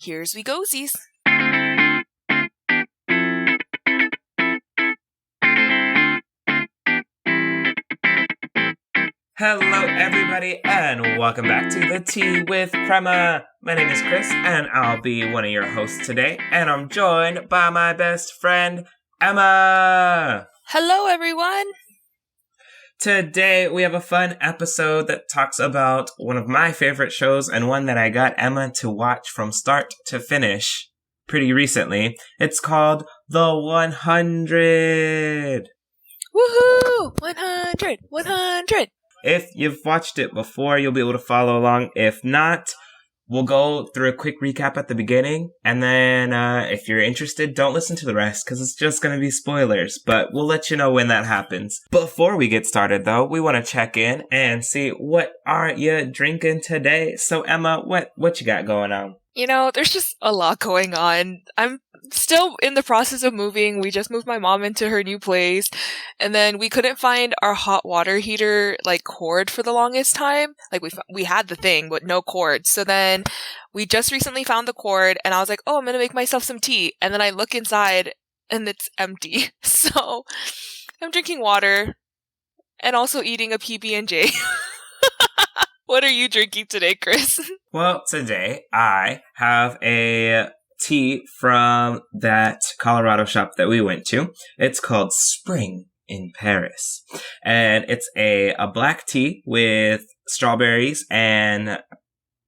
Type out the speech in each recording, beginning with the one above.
here's we goesies. Hello, everybody, and welcome back to the Tea with Crema. My name is Chris, and I'll be one of your hosts today, and I'm joined by my best friend, Emma. Hello, everyone. Today, we have a fun episode that talks about one of my favorite shows and one that I got Emma to watch from start to finish pretty recently. It's called The 100. Woohoo! 100! If you've watched it before, you'll be able to follow along. If not, we'll go through a quick recap at the beginning. And then if you're interested, don't listen to the rest because it's just going to be spoilers. But we'll let you know when that happens. Before we get started, though, we want to check in and see what are you drinking today. So, Emma, what you got going on? You know, there's just a lot going on. I'm still in the process of moving. We just moved my mom into her new place. And then we couldn't find our hot water heater, cord for the longest time. We had the thing, but no cord. So then we just recently found the cord and I was like, oh, I'm going to make myself some tea. And then I look inside and it's empty. So I'm drinking water and also eating a PB&J. What are you drinking today, Chris? Well, today I have a tea from that Colorado shop that we went to. It's called Spring in Paris. And it's a black tea with strawberries and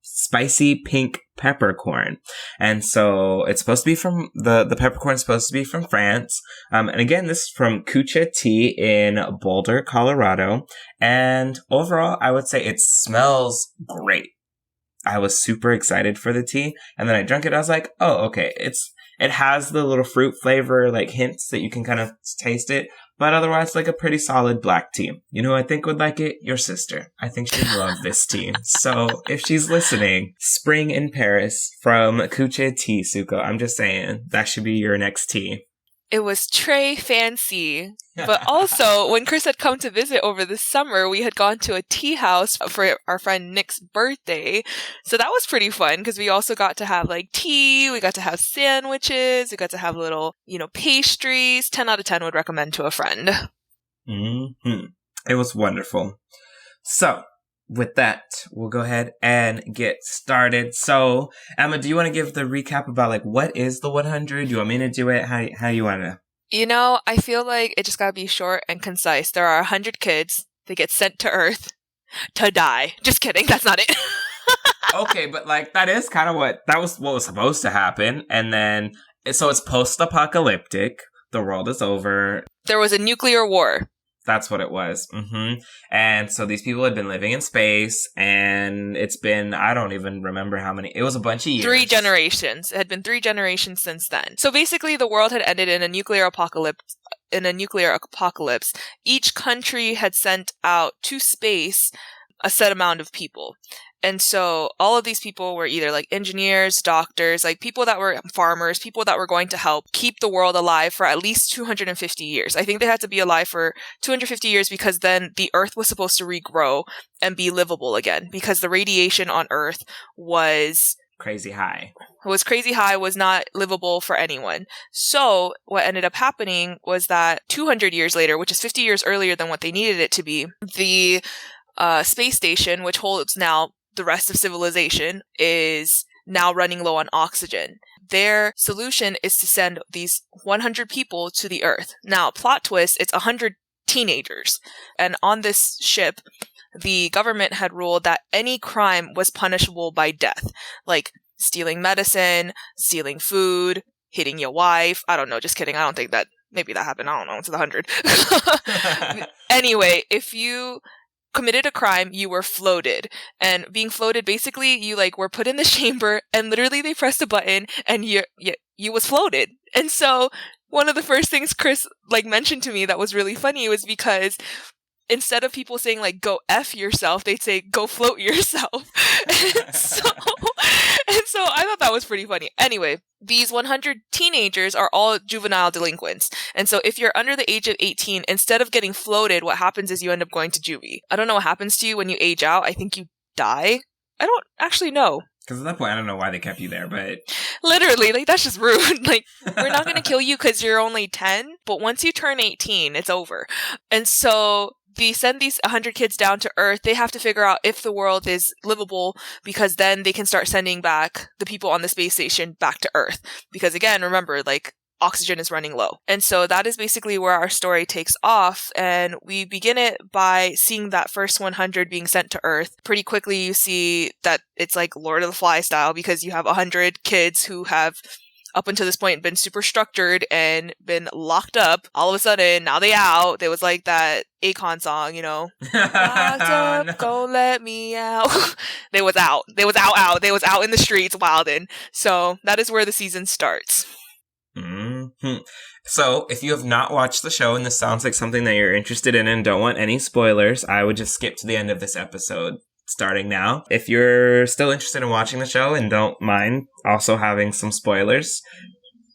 spicy pink peppercorn. And so it's supposed to be from, the peppercorn is supposed to be from France. And again, this is from Kucha Tea in Boulder, Colorado. And overall, I would say it smells great. I was super excited for the tea. And then I drank it. I was like, oh, okay. It has the little fruit flavor, hints that you can kind of taste it. But otherwise, a pretty solid black tea. You know who I think would like it? Your sister. I think she'd love this tea. So if she's listening, Spring in Paris from Kucha Tea, Suko. I'm just saying, that should be your next tea. It was très fancy. But also, when Chris had come to visit over the summer, we had gone to a tea house for our friend Nick's birthday. So that was pretty fun because we also got to have tea, we got to have sandwiches, we got to have little, pastries. 10 out of 10 would recommend to a friend. Mm-hmm. It was wonderful. So, with that, we'll go ahead and get started. So, Emma, do you want to give the recap about what is the 100? Do you want me to do it? How you want to? I feel like it just gotta be short and concise. There are 100 kids. They get sent to Earth to die. Just kidding. That's not it. Okay, but that is kind of what was supposed to happen. And then, so it's post-apocalyptic. The world is over. There was a nuclear war. That's what it was. Mm-hmm. And so these people had been living in space, and it's been, I don't even remember how many. It was a bunch of years. 3 generations. It had been 3 generations since then. So basically, the world had ended in a nuclear apocalypse. Each country had sent out to space a set amount of people. And so all of these people were either engineers, doctors, people that were farmers, people that were going to help keep the world alive for at least 250 years. I think they had to be alive for 250 years because then the Earth was supposed to regrow and be livable again because the radiation on Earth was crazy high, was not livable for anyone. So what ended up happening was that 200 years later, which is 50 years earlier than what they needed it to be, the space station, which holds now the rest of civilization, is now running low on oxygen. Their solution is to send these 100 people to the Earth. Now, plot twist, it's 100 teenagers. And on this ship, the government had ruled that any crime was punishable by death. Stealing medicine, stealing food, hitting your wife. I don't know, just kidding. I don't think that, maybe that happened. I don't know, it's 100. Anyway, if you committed a crime, you were floated. And being floated, basically, you were put in the chamber and literally they pressed a button and you was floated. And so one of the first things Chris mentioned to me that was really funny was because instead of people saying go F yourself, they'd say go float yourself. And so I thought that was pretty funny. Anyway, these 100 teenagers are all juvenile delinquents. And so if you're under the age of 18, instead of getting floated, what happens is you end up going to juvie. I don't know what happens to you when you age out. I think you die. I don't actually know. Because at that point, I don't know why they kept you there, but... Literally, like, that's just rude. Like, we're not going to kill you because you're only 10, but once you turn 18, it's over. And so they send these 100 kids down to Earth. They have to figure out if the world is livable, because then they can start sending back the people on the space station back to Earth. Because again, remember, like, oxygen is running low. And so that is basically where our story takes off. And we begin it by seeing that first 100 being sent to Earth. Pretty quickly, you see that it's like Lord of the Fly style, because you have 100 kids who have up until this point been super structured and been locked up. All of a sudden, now they out. There was like that Akon song, you know, locked up, no. Go let me out. They was out. They was out. They was out in the streets wilding. So that is where the season starts. Mm-hmm. So, if you have not watched the show and this sounds like something that you're interested in and don't want any spoilers, I would just skip to the end of this episode starting now. If you're still interested in watching the show and don't mind also having some spoilers,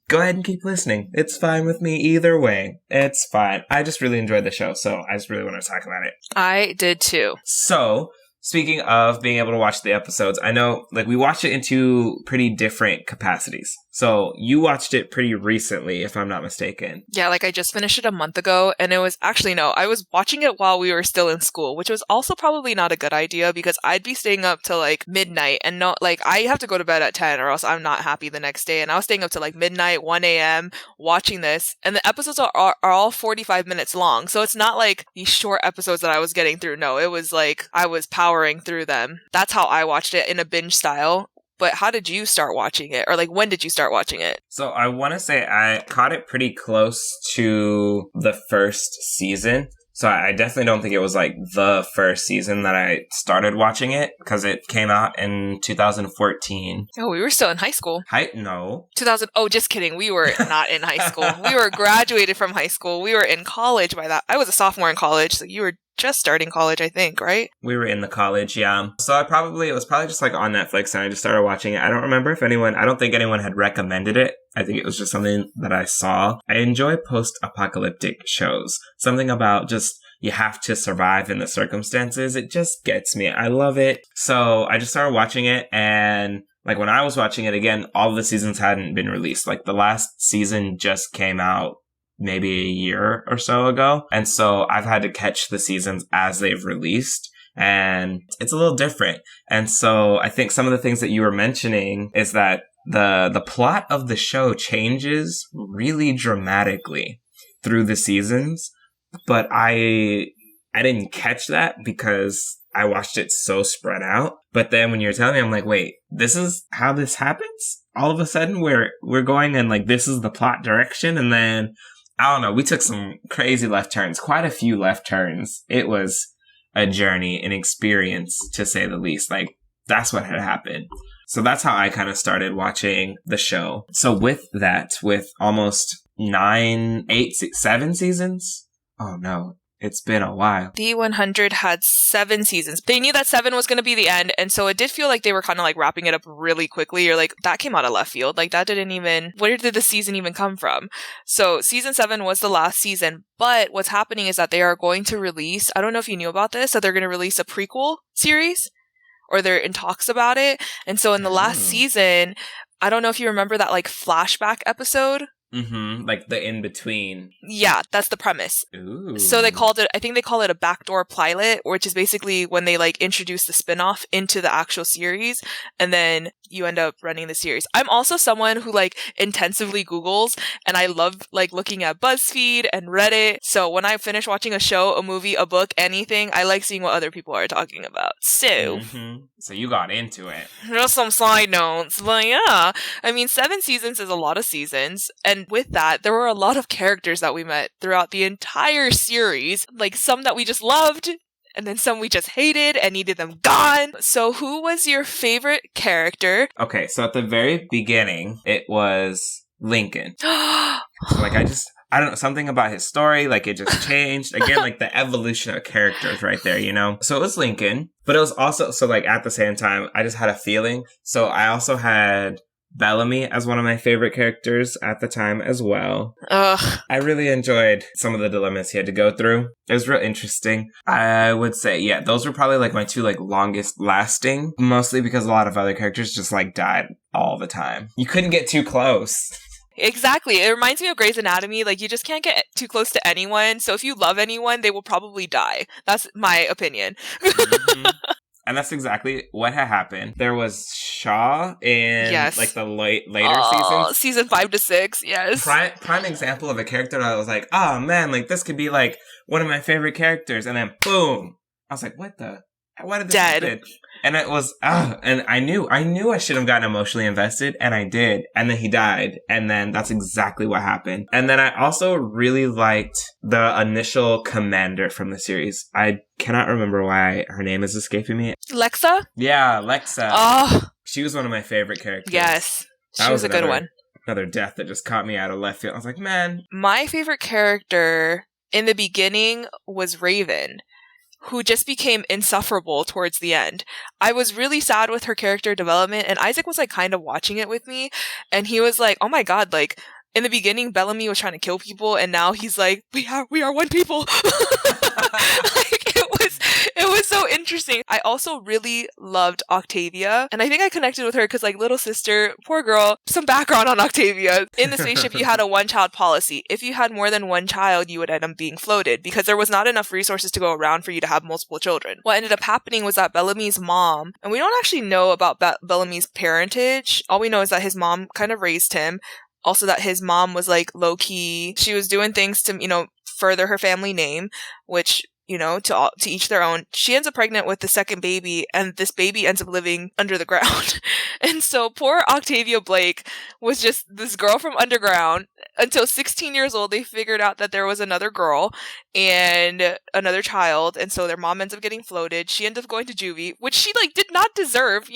go ahead and keep listening. It's fine with me either way. It's fine. I just really enjoyed the show, so I just really want to talk about it. I did too. So, speaking of being able to watch the episodes, I know, like, we watched it in two pretty different capacities. So, you watched it pretty recently, if I'm not mistaken. Yeah, like, I just finished it a month ago, and it was, actually, no, I was watching it while we were still in school, which was also probably not a good idea, because I'd be staying up till, like, midnight, and not, like, I have to go to bed at 10, or else I'm not happy the next day, and I was staying up till, like, midnight, 1 a.m., watching this, and the episodes are all 45 minutes long, so it's not, like, these short episodes that I was getting through. No, it was, like, I was powering through them. That's how I watched it, in a binge style. But how did you start watching it? Or, like, when did you start watching it? So I want to say I caught it pretty close to the first season. So I definitely don't think it was, like, the first season that I started watching it, because it came out in 2014. Oh, we were still in high school. No. 2000. Oh, just kidding. We were not in high school. We were graduated from high school. We were in college by that. I was a sophomore in college, so you were just starting college, I think, right? We were in the college, yeah. So it was probably just like on Netflix, and I just started watching it. I don't remember I don't think anyone had recommended it. I think it was just something that I saw. I enjoy post-apocalyptic shows. Something about just, you have to survive in the circumstances. It just gets me. I love it. So I just started watching it, and like when I was watching it again, all of the seasons hadn't been released. Like the last season just came out maybe a year or so ago. And so I've had to catch the seasons as they've released, and it's a little different. And so I think some of the things that you were mentioning is that the plot of the show changes really dramatically through the seasons, but I didn't catch that because I watched it so spread out. But then when you're telling me, I'm like, wait, this is how this happens? All of a sudden we're going and like, this is the plot direction, and then I don't know, we took some crazy left turns, quite a few left turns. It was a journey, an experience, to say the least. Like, that's what had happened. So that's how I kind of started watching the show. So with that, with almost 7 seasons? Oh no, it's been a while. The 100 had 7 seasons. They knew that 7 was going to be the end, and so it did feel like they were kind of like wrapping it up really quickly. You're like, that came out of left field. Like, that didn't even, where did the season even come from? So season 7 was the last season, but what's happening is that they are going to release, I don't know if you knew about this, that they're going to release a prequel series, or they're in talks about it. And so in the last season, I don't know if you remember that like flashback episode. Mm-hmm. Like the in-between. Yeah, that's the premise. Ooh. So I think they call it a backdoor pilot, which is basically when they like introduce the spinoff into the actual series, and then you end up running the series. I'm also someone who like intensively Googles, and I love like looking at BuzzFeed and Reddit. So when I finish watching a show, a movie, a book, anything, I like seeing what other people are talking about. So, So you got into it. Just some side notes, but yeah, I mean, 7 seasons is a lot of seasons, and with that, there were a lot of characters that we met throughout the entire series, like some that we just loved, and then some we just hated and needed them gone. So who was your favorite character? Okay, so at the very beginning, it was Lincoln. Like, I don't know, something about his story, like it just changed. Again, like the evolution of characters right there, you know? So it was Lincoln, but it was also, so like at the same time, I just had a feeling. So I also had Bellamy as one of my favorite characters at the time as well. Ugh. I really enjoyed some of the dilemmas he had to go through. It was real interesting. I would say, yeah, those were probably like my two like longest lasting, mostly because a lot of other characters just like died all the time. You couldn't get too close. Exactly. It reminds me of Grey's Anatomy. Like, you just can't get too close to anyone. So if you love anyone, they will probably die. That's my opinion. Mm-hmm. And that's exactly what had happened. There was Shaw in like the later seasons. Season 5 to 6, yes. Prime example of a character that I was like, oh man, like this could be like one of my favorite characters. And then boom. I was like, what did this happen? And it was, and I knew I should have gotten emotionally invested, and I did. And then he died, and then that's exactly what happened. And then I also really liked the initial commander from the series. I cannot remember why her name is escaping me. Lexa? Yeah, Lexa. Oh. She was one of my favorite characters. Yes. She was a good one. Another death that just caught me out of left field. I was like, man. My favorite character in the beginning was Raven, who just became insufferable towards the end. I was really sad with her character development, and Isaac was like kind of watching it with me, and he was like, oh my god, like in the beginning Bellamy was trying to kill people, and now he's like, we are one people. Like, it was so interesting. I also really loved Octavia, and I think I connected with her because, like, little sister, poor girl. Some background on Octavia. In the spaceship, you had a one-child policy. If you had more than one child, you would end up being floated because there was not enough resources to go around for you to have multiple children. What ended up happening was that Bellamy's mom, and we don't actually know about Bellamy's parentage. All we know is that his mom kind of raised him. Also that his mom was, like, low-key. She was doing things to, further her family name, which, to each their own. She ends up pregnant with the second baby, and this baby ends up living under the ground. And so poor Octavia Blake was just this girl from underground. Until 16 years old, they figured out that there was another girl and another child, and so their mom ends up getting floated. She ends up going to juvie, which she, like, did not deserve,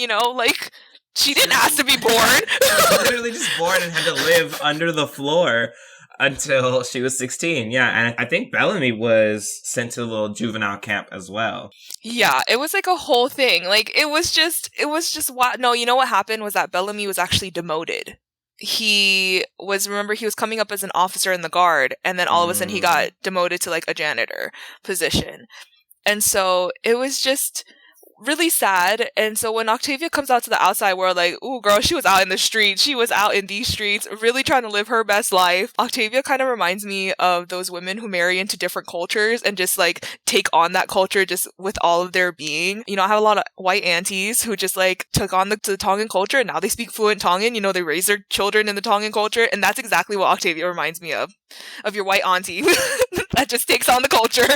she didn't ask to be born. She was literally just born and had to live under the floor until she was 16. Yeah, and I think Bellamy was sent to a little juvenile camp as well. Yeah, it was like a whole thing. Like, it was just what? No, you know what happened was that Bellamy was actually demoted. He was coming up as an officer in the guard, and then all of a sudden he got demoted to, like, a janitor position. And so it was just really sad. And so when Octavia comes out to the outside world, like, ooh, girl, she was out in the streets. She was out in these streets, really trying to live her best life. Octavia kind of reminds me of those women who marry into different cultures and just, like, take on that culture just with all of their being. I have a lot of white aunties who just, like, took on the Tongan culture, and now they speak fluent Tongan. They raise their children in the Tongan culture, and that's exactly what Octavia reminds me of your white auntie that just takes on the culture.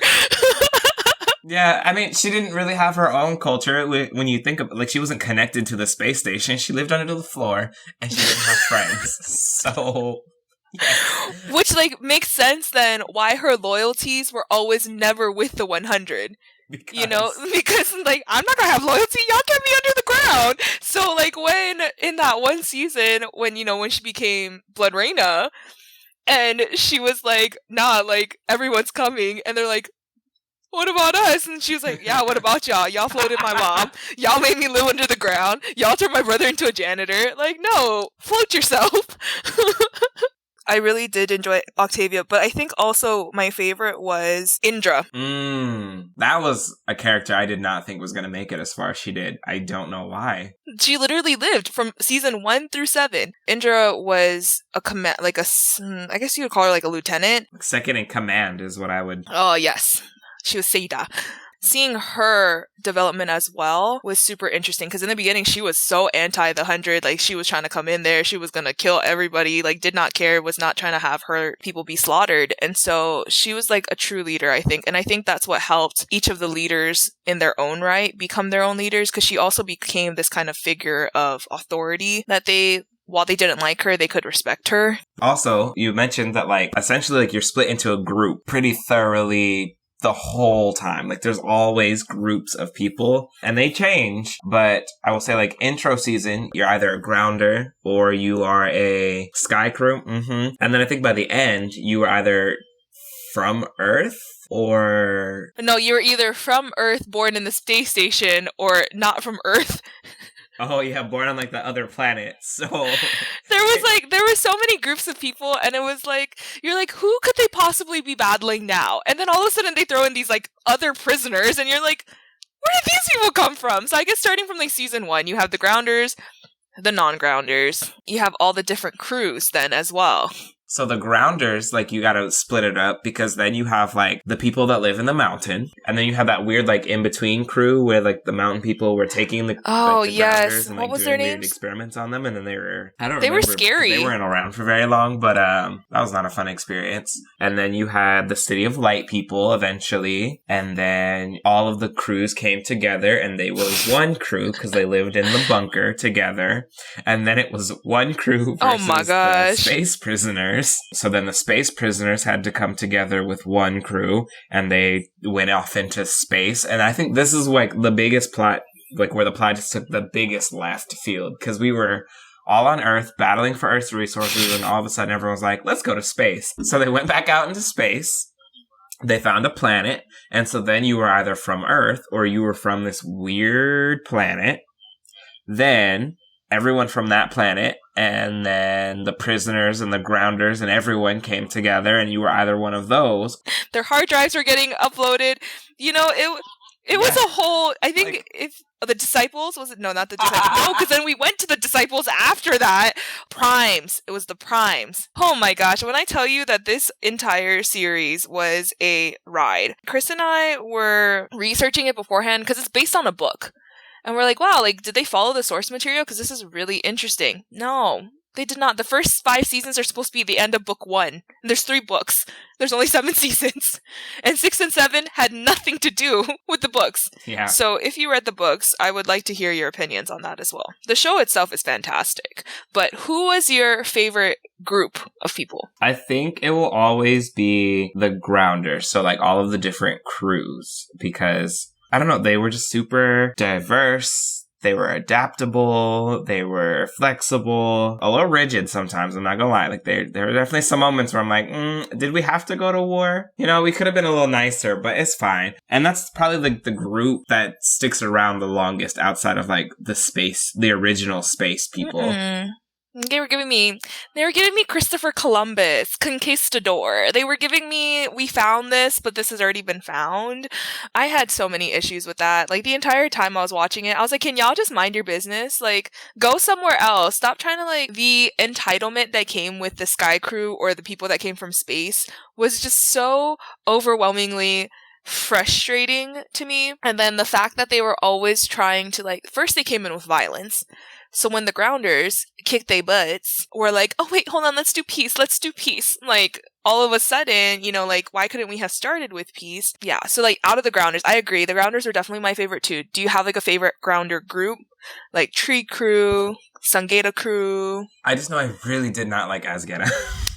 Yeah, I mean, she didn't really have her own culture. When you think of, like, she wasn't connected to the space station. She lived under the floor, and she didn't have friends. So, yeah. Which, like, makes sense then why her loyalties were always never with the 100. Because, like, I'm not gonna have loyalty. Y'all get me under the ground. So, like, when, in that one season, when she became Blood Reina, and she was like, nah, like, everyone's coming, and they're like, what about us? And she was like, yeah, what about y'all? Y'all floated my mom. Y'all made me live under the ground. Y'all turned my brother into a janitor. Like, no, float yourself. I really did enjoy Octavia, but I think also my favorite was Indra. That was a character I did not think was going to make it as far as she did. I don't know why. She literally lived from season 1 through 7. Indra was I guess you would call her like a lieutenant. Second in command is what I would. Oh, yes. She was Seda. Seeing her development as well was super interesting because in the beginning she was so anti the 100. Like, she was trying to come in there, she was gonna kill everybody, like, did not care, was not trying to have her people be slaughtered. And so she was like a true leader, I think. And I think that's what helped each of the leaders in their own right become their own leaders, because she also became this kind of figure of authority that while they didn't like her, they could respect her. Also, you mentioned that, like, essentially, like, you're split into a group pretty thoroughly the whole time. Like, there's always groups of people, and they change. But I will say, like, intro season, you're either a grounder or you are a sky crew. And then I think by the end, you were either from Earth or... No, you were either from Earth, born in the space station, or not from Earth. Oh yeah, born on like the other planet. So there were so many groups of people, and it was like, you're like, who could they possibly be battling now? And then all of a sudden they throw in these like other prisoners, and you're like, where did these people come from? So I guess starting from like season 1, you have the grounders, the non-grounders. You have all the different crews then as well. So the grounders, like, you gotta split it up, because then you have, like, the people that live in the mountain, and then you have that weird, like, in-between crew where, like, the mountain people were taking the grounders and, like, what was doing their weird names? experiments on them, and then they were scary. They weren't around for very long, but that was not a fun experience. And then you had the City of Light people eventually, and then all of the crews came together, and they were one crew because they lived in the bunker together, and then it was one crew versus the space prisoners. So then the space prisoners had to come together with one crew, and they went off into space. And I think this is like the biggest plot, like where the plot just took the biggest left field, because we were all on Earth battling for Earth's resources, and all of a sudden everyone was like, let's go to space. So they went back out into space. They found a planet, and so then you were either from Earth or you were from this weird planet. Then everyone from that planet, and then the prisoners and the grounders and everyone came together, and you were either one of those. Their hard drives were getting uploaded. You know, it was a whole, I think, like, if the disciples, was it? No, not the disciples. No, because then we went to the disciples after that. Primes. It was the primes. Oh my gosh. When I tell you that this entire series was a ride. Chris and I were researching it beforehand because it's based on a book. And we're like, wow, like, did they follow the source material? Because this is really interesting. No, they did not. The first 5 seasons are supposed to be the end of book 1. And there's 3 books. There's only 7 seasons. And 6 and 7 had nothing to do with the books. Yeah. So if you read the books, I would like to hear your opinions on that as well. The show itself is fantastic. But who was your favorite group of people? I think it will always be the grounders. So like all of the different crews, because I don't know, they were just super diverse, they were adaptable, they were flexible, a little rigid sometimes, I'm not gonna lie. Like, there were definitely some moments where I'm like, did we have to go to war? You know, we could have been a little nicer, but it's fine. And that's probably like the group that sticks around the longest outside of like the original space people. Mm-mm. They were giving me Christopher Columbus, Conquistador. They were giving me, we found this, but this has already been found. I had so many issues with that. Like, the entire time I was watching it, I was like, can y'all just mind your business? Like, go somewhere else. Stop trying to, like, the entitlement that came with the Sky Crew or the people that came from space was just so overwhelmingly frustrating to me. And then the fact that they were always trying to, like, first they came in with violence. So when the grounders kicked their butts, we're like, oh wait, hold on, let's do peace. Like, all of a sudden, you know, like, why couldn't we have started with peace? Yeah, so like, out of the grounders, I agree, the grounders are definitely my favorite too. Do you have like a favorite grounder group? Like Tree Crew, Sangeda Crew? I just know I really did not like Asgeda.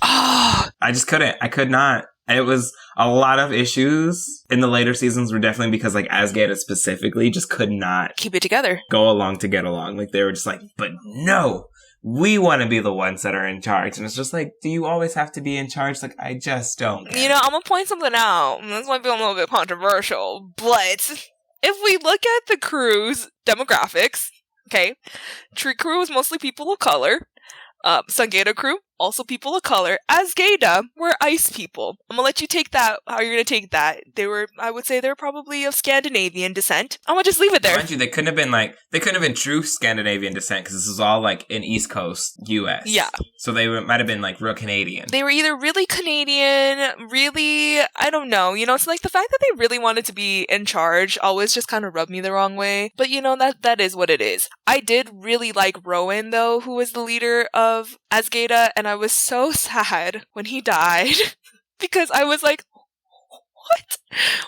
Oh! I just couldn't. I could not. It was a lot of issues in the later seasons were definitely because, like, Asgeda specifically just could not keep it together, go along to get along. Like, they were just like, but no, we want to be the ones that are in charge. And it's just like, do you always have to be in charge? Like, I just don't care. You know, I'm gonna point something out. This might be a little bit controversial, but if we look at the crew's demographics, okay, Tree Crew was mostly people of color. Sangeda Crew, also people of color. Asgeda were ice people. I'm gonna let you take that how you're gonna take that. I would say they're probably of Scandinavian descent. I'm gonna just leave it there. Mind you, they couldn't have been true Scandinavian descent, because this is all like in East Coast US. Yeah. So they might have been like real Canadian. They were either really Canadian, really, I don't know. You know, it's like the fact that they really wanted to be in charge always just kind of rubbed me the wrong way. But you know, that is what it is. I did really like Rowan though, who was the leader of Asgeda, and I was so sad when he died because I was like, what?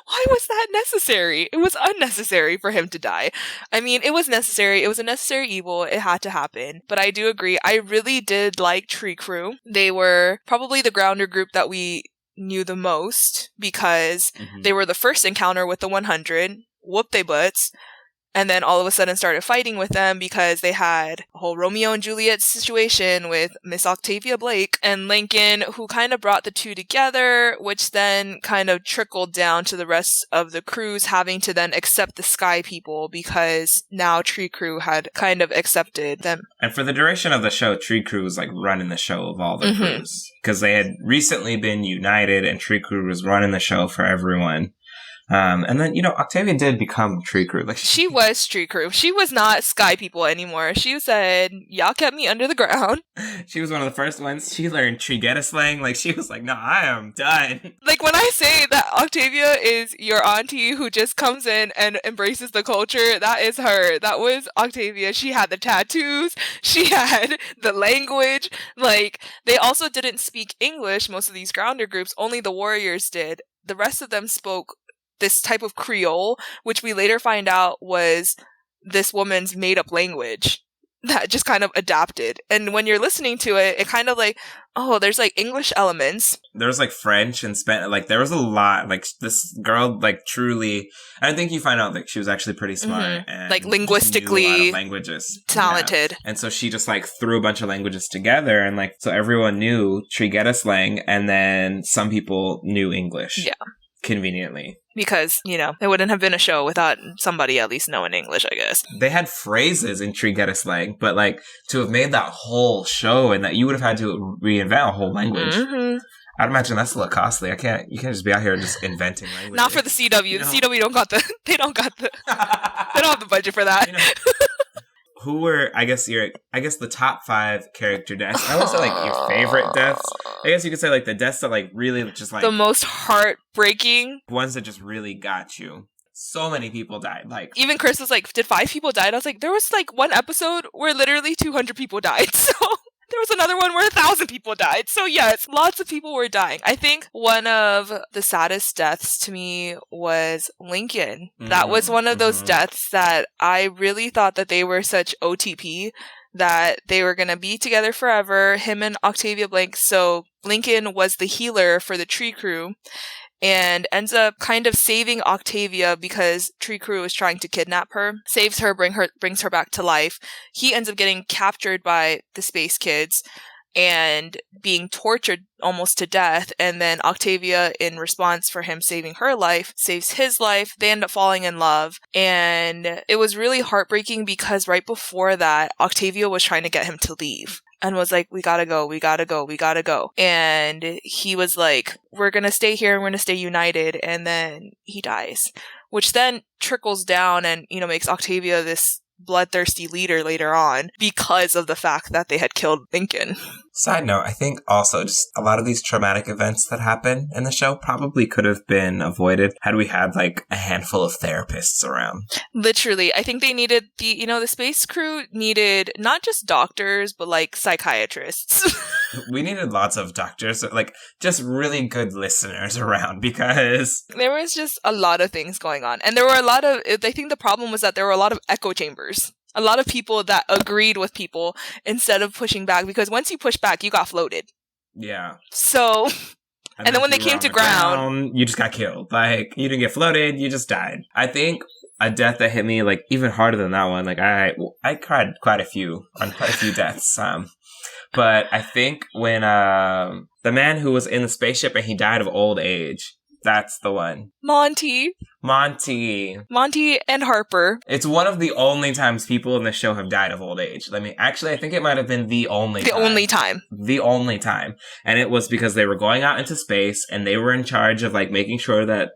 Why was that necessary? It was unnecessary for him to die. I mean, it was necessary. It was a necessary evil. It had to happen. But I do agree. I really did like Tree Crew. They were probably the grounder group that we knew the most because they were the first encounter with the 100. Whoop they butts. and then all of a sudden started fighting with them because they had a whole Romeo and Juliet situation with Miss Octavia Blake and Lincoln, who kind of brought the two together, which then kind of trickled down to the rest of the crews having to then accept the Sky People because now Tree Crew had kind of accepted them. And for the duration of the show, Tree Crew was like running the show of all the crews because they had recently been united and Tree Crew was running the show for everyone. And then, Octavia did become Tree Crew. Like she was Tree Crew. She was not Sky People anymore. She said, y'all kept me under the ground. She was one of the first ones. She learned Trigetta slang. Like, she was like, no, I am done. Like, when I say that Octavia is your auntie who just comes in and embraces the culture, that is her. That was Octavia. She had the tattoos. She had the language. Like, they also didn't speak English, most of these grounder groups. Only the warriors did. The rest of them spoke this type of Creole, which we later find out was this woman's made-up language that just kind of adapted. And when you're listening to it, it kind of like, oh, there's like English elements. There's like French and Spanish. Like there was a lot. Like this girl, like truly, I think you find out that she was actually pretty smart and like linguistically knew a lot of languages, talented. Yeah. And so she just like threw a bunch of languages together, and like so everyone knew Trigetta slang, and then some people knew English. Yeah. Conveniently. Because, it wouldn't have been a show without somebody at least knowing English, I guess. They had phrases in Trigetta slang, but like to have made that whole show and that you would have had to reinvent a whole language. I'd imagine that's a little costly. You can't just be out here just inventing language. Not for the CW. The CW they don't have the budget for that. Who were, I guess the top 5 character deaths? I would say like your favorite deaths. I guess you could say like the deaths that like really just like the most heartbreaking ones that just really got you. So many people died. Like even Chris was like, "Did 5 people die?" I was like, "There was like one episode where literally 200 people died." So there was another one where 1,000 people died. So yes, lots of people were dying. I think one of the saddest deaths to me was Lincoln. That was one of those deaths that I really thought that they were such OTP, that they were going to be together forever, him and Octavia Blank. So Lincoln was the healer for the Tree Crew and ends up kind of saving Octavia because Tree Crew is trying to kidnap her, saves her, brings her back to life. He ends up getting captured by the Space Kids and being tortured almost to death. And then Octavia, in response for him saving her life, saves his life. They end up falling in love. And it was really heartbreaking because right before that, Octavia was trying to get him to leave. And was like, we gotta go. And he was like, we're gonna stay here and we're gonna stay united. And then he dies. Which then trickles down and, makes Octavia this bloodthirsty leader later on because of the fact that they had killed Lincoln. Side note, I think also just a lot of these traumatic events that happen in the show probably could have been avoided had we had like a handful of therapists around. Literally, I think they needed the Space Crew needed not just doctors, but like psychiatrists. We needed lots of doctors, like just really good listeners around because there was just a lot of things going on. And there were I think the problem was that there were a lot of echo chambers. A lot of people that agreed with people instead of pushing back, because once you push back, you got floated. Yeah. So, and then when they came to ground, you just got killed. Like, you didn't get floated, you just died. I think a death that hit me, like, even harder than that one, like, I cried quite a few deaths. But I think when the man who was in the spaceship and he died of old age, that's the one. Monty and Harper. It's one of the only times people in the show have died of old age. I think it might have been the only time. The only time. And it was because they were going out into space and they were in charge of like making sure that,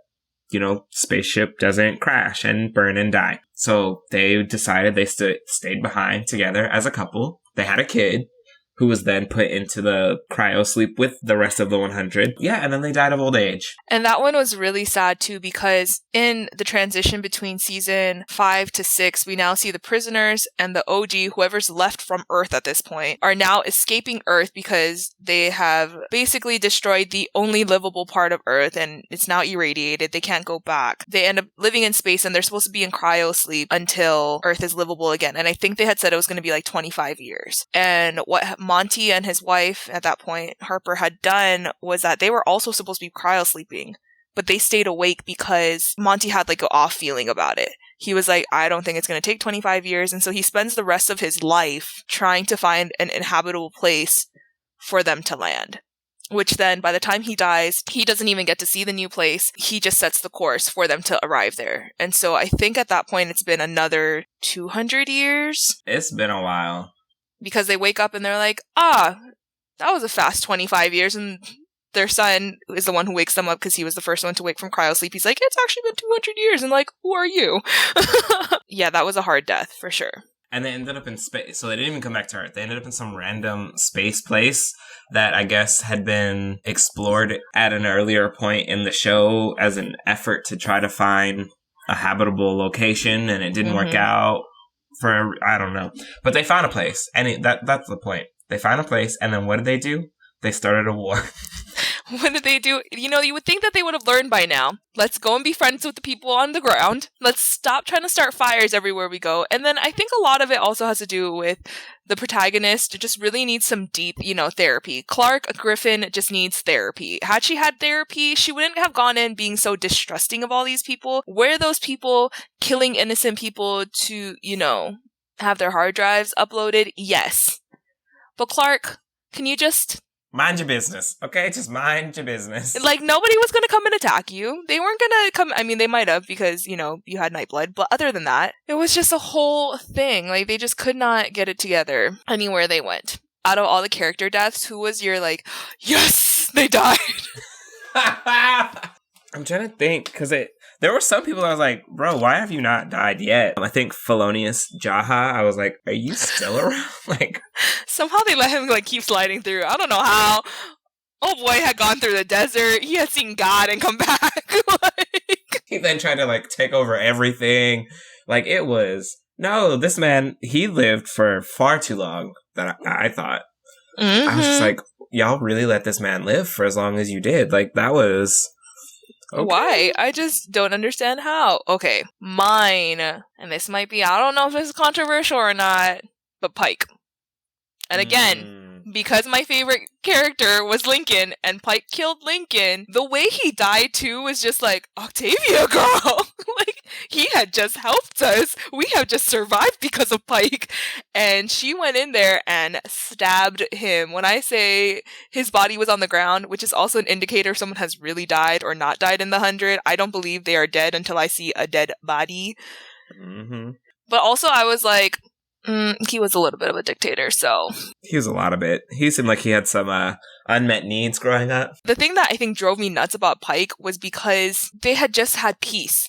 spaceship doesn't crash and burn and die. So they decided they stayed behind together as a couple. They had a kid who was then put into the cryo sleep with the rest of the 100. Yeah, and then they died of old age. And that one was really sad too, because in the transition between season 5 to 6, we now see the prisoners and the OG, whoever's left from Earth at this point, are now escaping Earth because they have basically destroyed the only livable part of Earth and it's now irradiated. They can't go back. They end up living in space and they're supposed to be in cryo sleep until Earth is livable again. And I think they had said it was going to be like 25 years. And what Monty and his wife, at that point, Harper, had done was that they were also supposed to be cryo sleeping, but they stayed awake because Monty had like an off feeling about it. he was like, I don't think it's going to take 25 years. And so he spends the rest of his life trying to find an inhabitable place for them to land. Which then, by the time he dies, he doesn't even get to see the new place. He just sets the course for them to arrive there. And so I think at that point, it's been another 200 years. It's been a while. Because they wake up and they're like, that was a fast 25 years. And their son is the one who wakes them up because he was the first one to wake from cryosleep. He's like, it's actually been 200 years. And like, who are you? Yeah, that was a hard death for sure. And they ended up in space. So they didn't even come back to Earth. They ended up in some random space place that I guess had been explored at an earlier point in the show as an effort to try to find a habitable location. And it didn't work out for, I don't know. But they found a place. And that's the point. They found a place. And then what did they do? They started a war. What did they do? You know, you would think that they would have learned by now. Let's go and be friends with the people on the ground. Let's stop trying to start fires everywhere we go. And then I think a lot of it also has to do with the protagonist just really needs some deep, therapy. Clark Griffin just needs therapy. Had she had therapy, she wouldn't have gone in being so distrusting of all these people. Were those people killing innocent people to, have their hard drives uploaded? Yes. But Clark, can you just... mind your business, okay? Just mind your business. Like, nobody was going to come and attack you. They weren't going to come... I mean, they might have because, you had Nightblood. But other than that, it was just a whole thing. Like, they just could not get it together anywhere they went. Out of all the character deaths, who was your, like, yes, they died? I'm trying to think, because there were some people I was like, bro, why have you not died yet? I think Felonious Jaha, I was like, are you still around? Like, somehow they let him, like, keep sliding through. I don't know how. Oh boy had gone through the desert. He had seen God and come back. Like, he then tried to, like, take over everything. Like, it was... No, this man, he lived for far too long than I thought. I was just like, y'all really let this man live for as long as you did. Like, that was... Okay. Why? I just don't understand how. Okay, mine, and this might be, I don't know if this is controversial or not, but Pike. And again, because my favorite character was Lincoln, and Pike killed Lincoln, the way he died too was just like, Octavia, girl! Like, he had just helped us. We have just survived because of Pike. And she went in there and stabbed him. When I say his body was on the ground, which is also an indicator if someone has really died or not died in the 100, I don't believe they are dead until I see a dead body. But also I was like, he was a little bit of a dictator, so... He was a lot of it. He seemed like he had some unmet needs growing up. The thing that I think drove me nuts about Pike was because they had just had peace.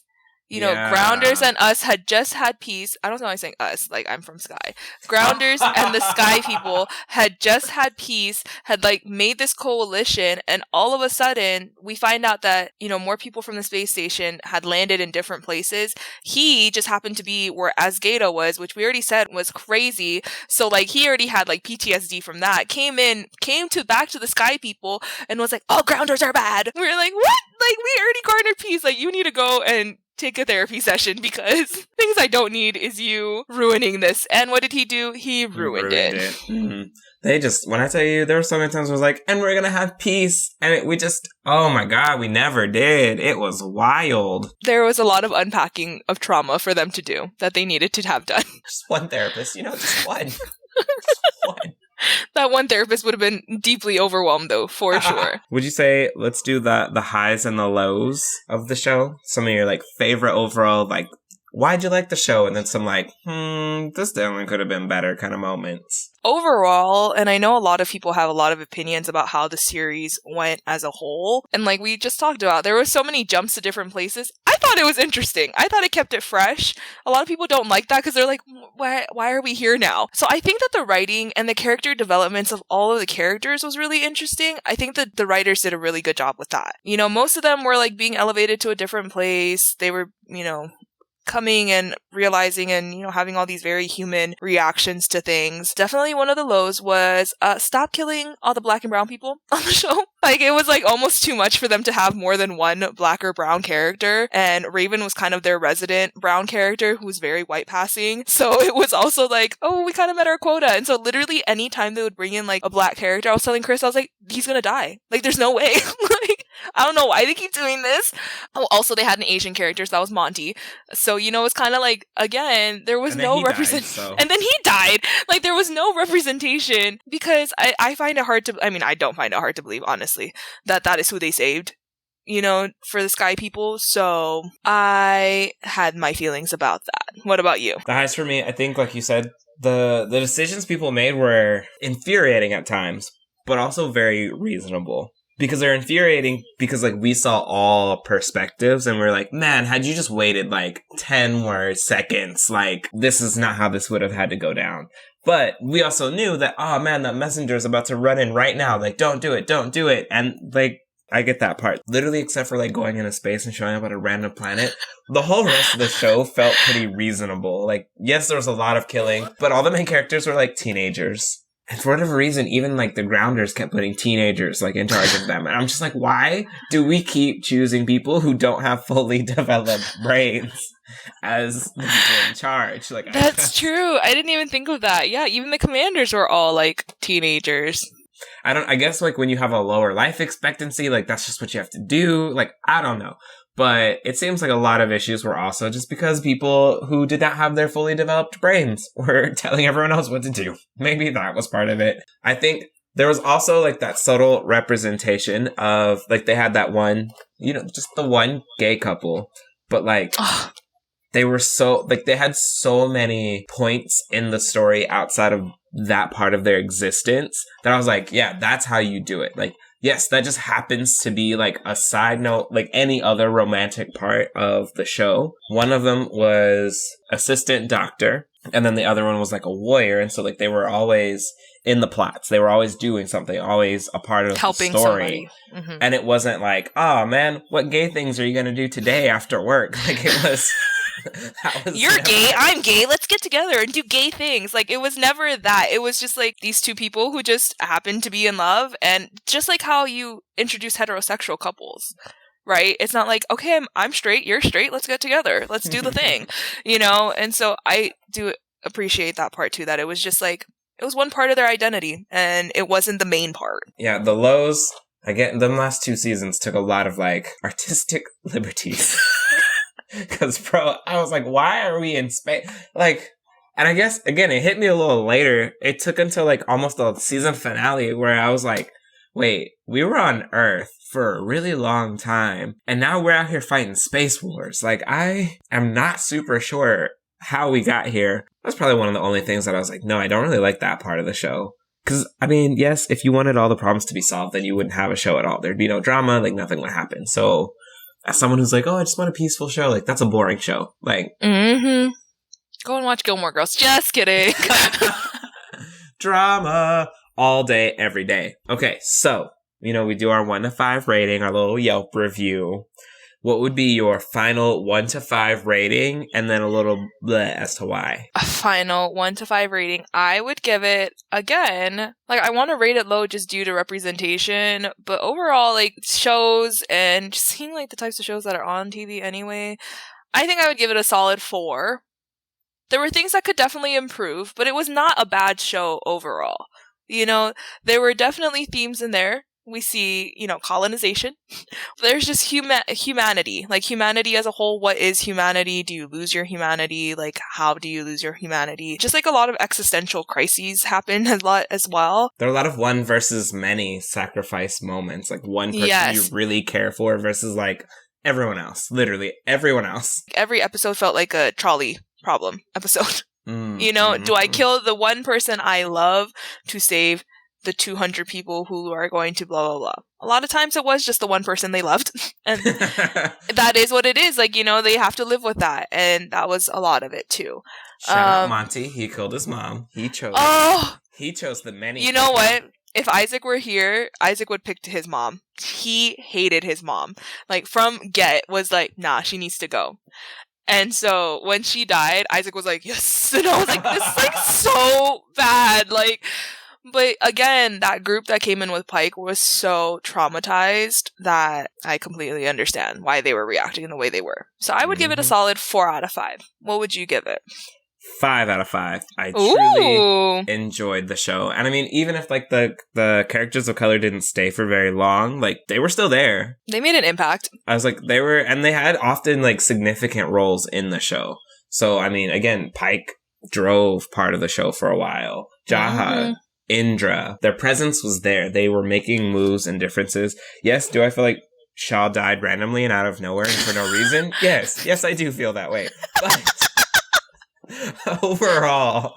Grounders and us had just had peace. I don't know why I'm saying us, like I'm from Sky. Grounders and the Sky people had just had peace, had like made this coalition, and all of a sudden we find out that, more people from the space station had landed in different places. He just happened to be where Asgata was, which we already said was crazy. So like he already had like PTSD from that. Came back to the Sky people and was like, all grounders are bad. We were like, what? Like we already garnered peace. Like you need to go and take a therapy session because things I don't need is you ruining this. And what did he do? He ruined it. They just, when I tell you, there were so many times where it was like, and we're going to have peace. And we just, oh my God, we never did. It was wild. There was a lot of unpacking of trauma for them to do that they needed to have done. Just one therapist, just one. Just one. That one therapist would have been deeply overwhelmed, though, for sure. Would you say, let's do the highs and the lows of the show? Some of your, like, favorite overall, like, why'd you like the show? And then some, like, this definitely could have been better kind of moments. Overall, and I know a lot of people have a lot of opinions about how the series went as a whole, and like we just talked about, there were so many jumps to different places. I thought it was interesting. I thought it kept it fresh. A lot of people don't like that because they're like, why are we here now? So I think that the writing and the character developments of all of the characters was really interesting. I think that the writers did a really good job with that. Most of them were like being elevated to a different place. They were, coming and realizing and, having all these very human reactions to things. Definitely one of the lows was stop killing all the black and brown people on the show. Like, it was like almost too much for them to have more than one black or brown character. And Raven was kind of their resident brown character who was very white passing. So it was also like, oh, we kind of met our quota. And so literally anytime they would bring in like a black character, I was telling Chris, I was like, he's gonna die. Like, there's no way. Like, I don't know why they keep doing this. Oh, also they had an Asian character, so that was Monty. So, it's kind of like, again, there was no representation. And then he died. Like, there was no representation because I find it hard to, I don't find it hard to believe, honestly, that is who they saved, for the Sky People. So I had my feelings about that. What about you? The highs for me, I think, like you said, the decisions people made were infuriating at times, but also very reasonable. Because they're infuriating because, like, we saw all perspectives and we're like, man, had you just waited, like, 10 more seconds, like, this is not how this would have had to go down. But we also knew that, oh, man, that messenger is about to run in right now. Like, don't do it. And, like, I get that part. Literally, except for, like, going into space and showing up at a random planet, the whole rest of the show felt pretty reasonable. Like, yes, there was a lot of killing, but all the main characters were, like, teenagers. And for whatever reason, even, like, the Grounders kept putting teenagers, like, in charge of them. And I'm just like, why do we keep choosing people who don't have fully developed brains as the people in charge? Like, That's true. I didn't even think of that. Yeah, even the commanders were all, like, teenagers. I guess, like, when you have a lower life expectancy, like, that's just what you have to do. Like, I don't know. But it seems like a lot of issues were also just because people who did not have their fully developed brains were telling everyone else what to do. Maybe that was part of it. I think there was also, like, that subtle representation of, like, they had that one, just the one gay couple. But, like, they were so, like, they had so many points in the story outside of that part of their existence that I was like, yeah, that's how you do it. Like, yes, that just happens to be, like, a side note, like any other romantic part of the show. One of them was assistant doctor, and then the other one was, like, a warrior. And so, like, they were always in the plots. They were always doing something, always a part of helping the story. Mm-hmm. And it wasn't like, oh, man, what gay things are you going to do today after work? Like, it was... You're gay, I'm gay, let's get together and do gay things. Like, it was never that. It was just, like, these two people who just happened to be in love, and just like how you introduce heterosexual couples, right? It's not like, okay, I'm straight, you're straight, let's get together, let's do the thing, And so I do appreciate that part, too, that it was just, like, it was one part of their identity, and it wasn't the main part. Yeah, the lows, again, the last 2 seasons took a lot of, like, artistic liberties. Because, bro, I was like, why are we in space? Like, and I guess, again, it hit me a little later. It took until, like, almost the season finale where I was like, wait, we were on Earth for a really long time, and now we're out here fighting space wars. Like, I am not super sure how we got here. That's probably one of the only things that I was like, no, I don't really like that part of the show. Because, yes, if you wanted all the problems to be solved, then you wouldn't have a show at all. There'd be no drama, like, nothing would happen. So... as someone who's like, oh, I just want a peaceful show, like, that's a boring show. Like, mm-hmm. Go and watch Gilmore Girls. Just kidding. Drama all day, every day. Okay, so, we do our 1 to 5 rating, our little Yelp review. What would be your final 1 to 5 rating, and then a little bleh as to why? A final 1 to 5 rating. I would give it, again, like, I want to rate it low just due to representation, but overall, like, shows and just seeing, like, the types of shows that are on TV anyway, I think I would give it a solid 4. There were things that could definitely improve, but it was not a bad show overall. There were definitely themes in there. We see, colonization. There's just humanity. Like, humanity as a whole. What is humanity? Do you lose your humanity? Like, how do you lose your humanity? Just, like, a lot of existential crises happen a lot as well. There are a lot of one versus many sacrifice moments. Like, one person you really care for versus, like, everyone else. Literally, everyone else. Every episode felt like a trolley problem episode. Do I kill the one person I love to save the 200 people who are going to blah, blah, blah? A lot of times it was just the one person they loved. And that is what it is. Like, they have to live with that. And that was a lot of it, too. Shout out Monty. He killed his mom. He chose the many. You know what? If Isaac were here, Isaac would pick his mom. He hated his mom. Like, from get, was like, nah, she needs to go. And so when she died, Isaac was like, yes. And I was like, this is, like, so bad. Like, but again, that group that came in with Pike was so traumatized that I completely understand why they were reacting the way they were. So I would give it a solid 4 out of 5. What would you give it? 5 out of 5. I Ooh. truly enjoyed the show. And I mean, even if like the characters of color didn't stay for very long, like they were still there. They made an impact. I was like, they had often like significant roles in the show. So, I mean, again, Pike drove part of the show for a while. Jaha, Indra, their presence was there. They were making moves and differences. Yes, do I feel like Shaw died randomly and out of nowhere and for no reason? Yes, I do feel that way. But overall,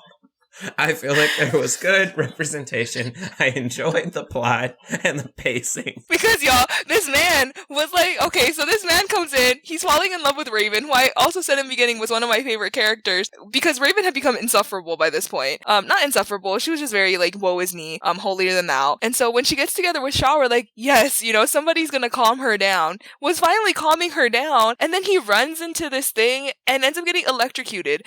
I feel like there was good representation. I enjoyed the plot and the pacing. Because, y'all, this man was like, okay, so this man comes in, he's falling in love with Raven, who I also said in the beginning was one of my favorite characters, because Raven had become insufferable by this point. Not insufferable, she was just very, like, woe is me, holier than thou. And so when she gets together with Shaw, we're like, yes, somebody's gonna calm her down. Was finally calming her down, and then he runs into this thing and ends up getting electrocuted.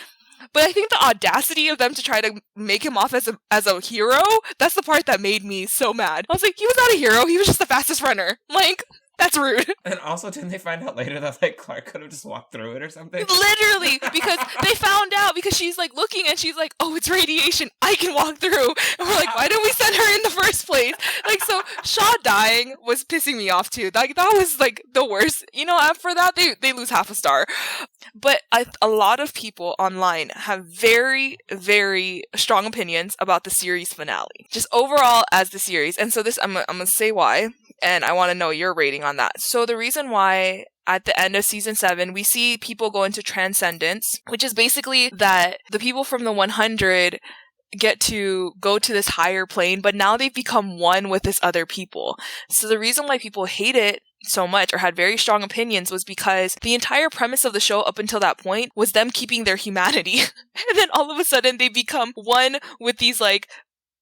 But I think the audacity of them to try to make him off as a hero, that's the part that made me so mad. I was like, he was not a hero, he was just the fastest runner. Like, that's rude. And also, didn't they find out later that, like, Clark could have just walked through it or something? Literally, because they found out, because she's, like, looking and she's like, oh, it's radiation, I can walk through. And we're like, why didn't we send her in the first place? Like, so, Shaw dying was pissing me off, too. Like, that was, like, the worst. After that, they lose half a star. But a lot of people online have very, very strong opinions about the series finale. Just overall as the series. And so this, I'm going to say why. And I want to know your rating on that. So the reason why at the end of season 7, we see people go into transcendence, which is basically that the people from the 100 get to go to this higher plane, but now they've become one with this other people. So the reason why people hate it so much or had very strong opinions was because the entire premise of the show up until that point was them keeping their humanity. And then all of a sudden they become one with these like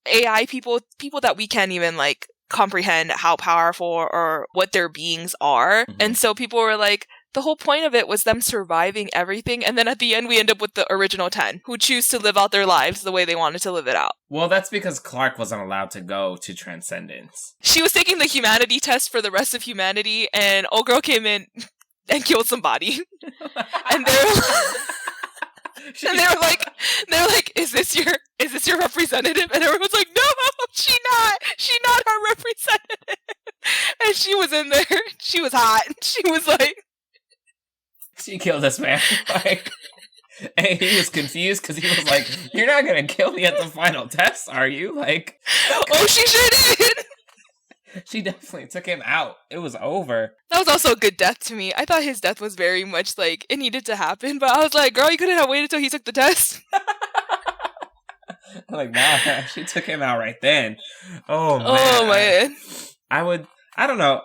AI people that we can't even like comprehend how powerful or what their beings are. Mm-hmm. And so people were like, the whole point of it was them surviving everything, and then at the end we end up with the original 10, who choose to live out their lives the way they wanted to live it out. Well, that's because Clark wasn't allowed to go to Transcendence. She was taking the humanity test for the rest of humanity, and old girl came in and killed somebody. And they were like, is this your representative? And everyone was like, no, she's not our representative. And she was in there, she was hot. She was like, she killed this man. Like, and he was confused because he was like, you're not going to kill me at the final test, are you? Like, oh, she sure did. She definitely took him out. It was over. That was also a good death to me. I thought his death was very much like, it needed to happen, but I was like, girl, you couldn't have waited until he took the test. I'm like, nah, she took him out right then. Oh, man. Oh, man. I don't know.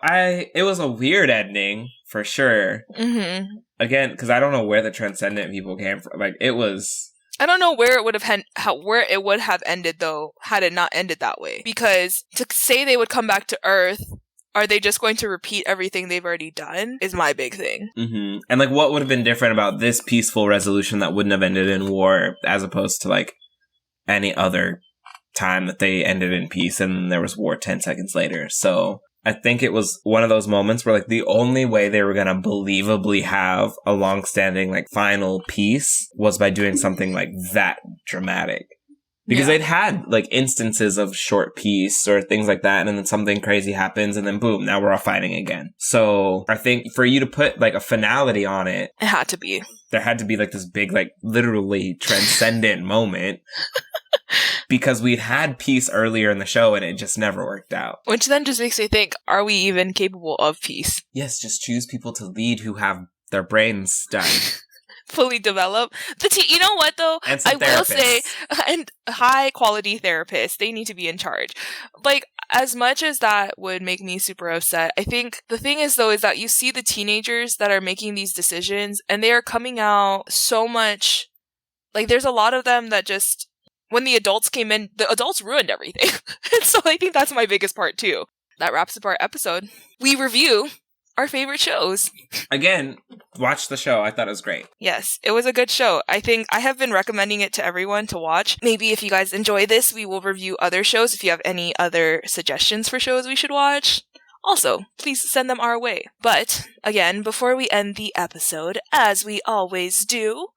It was a weird ending, for sure. Mm-hmm. Again, because I don't know where the Transcendent people came from. Like, it was... I don't know where it would have ended, though, had it not ended that way. Because to say they would come back to Earth, are they just going to repeat everything they've already done, is my big thing. Mm-hmm. And, like, what would have been different about this peaceful resolution that wouldn't have ended in war, as opposed to, like, any other time that they ended in peace and then there was war 10 seconds later. So I think it was one of those moments where like the only way they were going to believably have a long-standing like final peace was by doing something like that dramatic. Because they'd had like instances of short peace or things like that, and then something crazy happens and then boom, now we're all fighting again. So I think for you to put like a finality on it, it had to be. There had to be like this big, like literally transcendent moment. Because we'd had peace earlier in the show and it just never worked out. Which then just makes me think, are we even capable of peace? Yes, just choose people to lead who have their brains done. Fully developed. You know what though? And some will say, and high quality therapists, they need to be in charge. Like, as much as that would make me super upset, I think the thing is though, is that you see the teenagers that are making these decisions and they are coming out so much, like there's a lot of them that just, when the adults came in, the adults ruined everything. And so I think that's my biggest part too. That wraps up our episode. We review our favorite shows. Again, watch the show. I thought it was great. Yes, it was a good show. I think I have been recommending it to everyone to watch. Maybe if you guys enjoy this, we will review other shows. If you have any other suggestions for shows we should watch, also, please send them our way. But, again, before we end the episode, as we always do,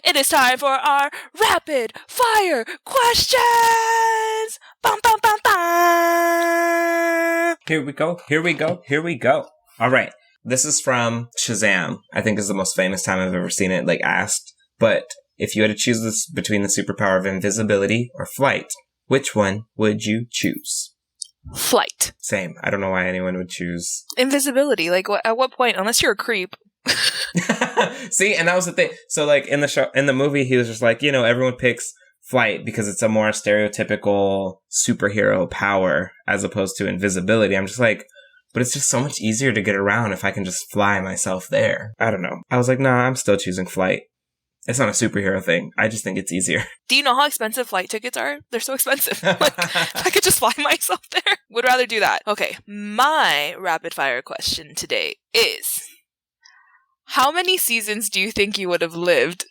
It is time for our rapid fire questions! Bum, bum, bum, bum! Here we go. All right. This is from Shazam. I think is the most famous time I've ever seen it, asked. But if you had to choose this between the superpower of invisibility or flight, which one would you choose? Flight. Same. I don't know why anyone would choose invisibility. At what point? Unless you're a creep. See, and that was the thing. So, in the movie, he was just everyone picks flight because it's a more stereotypical superhero power as opposed to invisibility. I'm just but it's just so much easier to get around if I can just fly myself there. I don't know. I was nah, I'm still choosing flight. It's not a superhero thing. I just think it's easier. Do you know how expensive flight tickets are? They're so expensive. If I could just fly myself there, would rather do that. Okay, my rapid fire question today is, how many seasons do you think you would have lived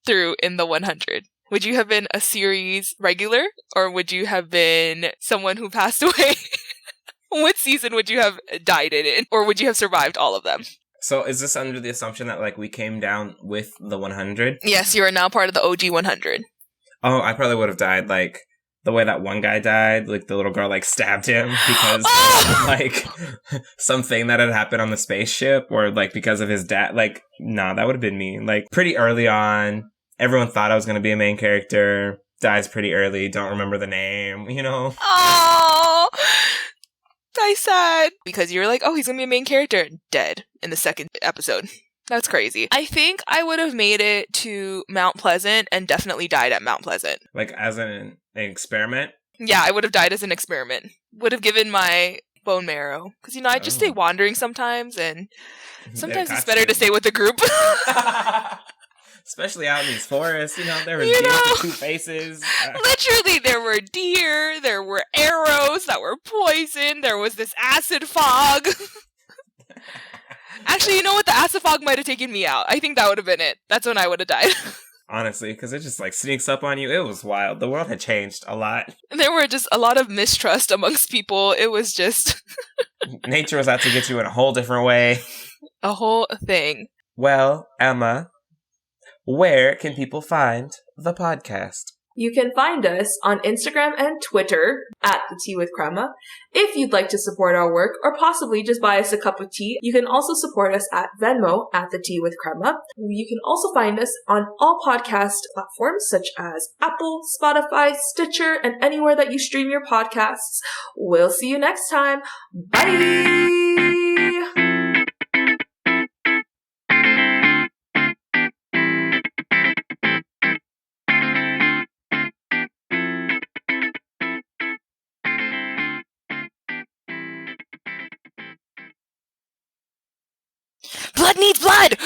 through in the 100? Would you have been a series regular, or would you have been someone who passed away? What season would you have died in, or would you have survived all of them? So is this under the assumption that we came down with the 100? Yes, you are now part of the OG 100. Oh, I probably would have died the way that one guy died, the little girl stabbed him because something that had happened on the spaceship, or because of his dad. Nah, that would have been me. Pretty early on, everyone thought I was going to be a main character. Dies pretty early. Don't remember the name. Oh, that's sad. Because you were oh, he's going to be a main character. Dead in the second episode. That's crazy. I think I would have made it to Mount Pleasant and definitely died at Mount Pleasant. As an experiment? Yeah, I would have died as an experiment. Would have given my bone marrow. Because, I just stay wandering sometimes, and sometimes it's better to stay with the group. Especially out in these forests, there was deer with two faces. Literally, there were deer, there were arrows that were poison, there was this acid fog. Actually, you know what? The acid fog might have taken me out. I think that would have been it. That's when I would have died. Honestly, because it just sneaks up on you. It was wild. The world had changed a lot. There were just a lot of mistrust amongst people. It was just... Nature was out to get you in a whole different way. A whole thing. Well, Emma, where can people find the podcast? You can find us on Instagram and Twitter at The Tea with Crema. If you'd like to support our work or possibly just buy us a cup of tea, you can also support us at Venmo at The Tea with Crema. You can also find us on all podcast platforms such as Apple, Spotify, Stitcher, and anywhere that you stream your podcasts. We'll see you next time. Bye! Blood needs blood!